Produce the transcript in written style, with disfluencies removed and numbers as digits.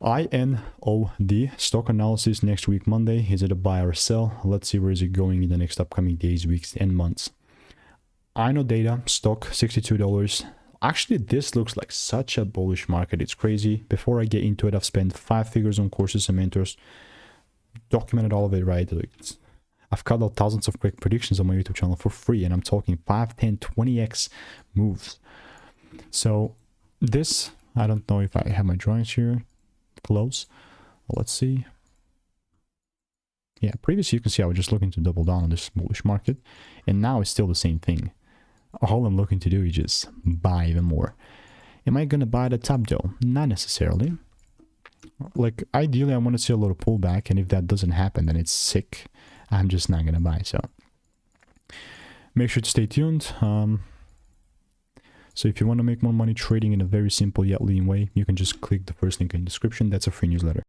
INOD stock analysis next week, Monday. Is it a buy or sell? Let's see where is it going in the next upcoming days, weeks, and months. Innodata stock, $62. Actually, this looks like such a bullish market. It's crazy. Before I get into it, I've spent 5 figures on courses and mentors, documented all of it, right? I've cut out thousands of quick predictions on my YouTube channel for free, and I'm talking 5, 10, 20x moves. So this, I don't know if I have my drawings here close. Let's see. Yeah, previously you can see I was just looking to double down on this bullish market, and now it's still the same thing. All I'm looking to do is just buy even more. Am I gonna buy the top though? Not necessarily. Like, ideally I want to see a little pullback, and if that doesn't happen, then it's sick. I'm just not gonna buy. So make sure to stay tuned. So if you want to make more money trading in a very simple yet lean way, you can just click the first link in the description. That's a free newsletter.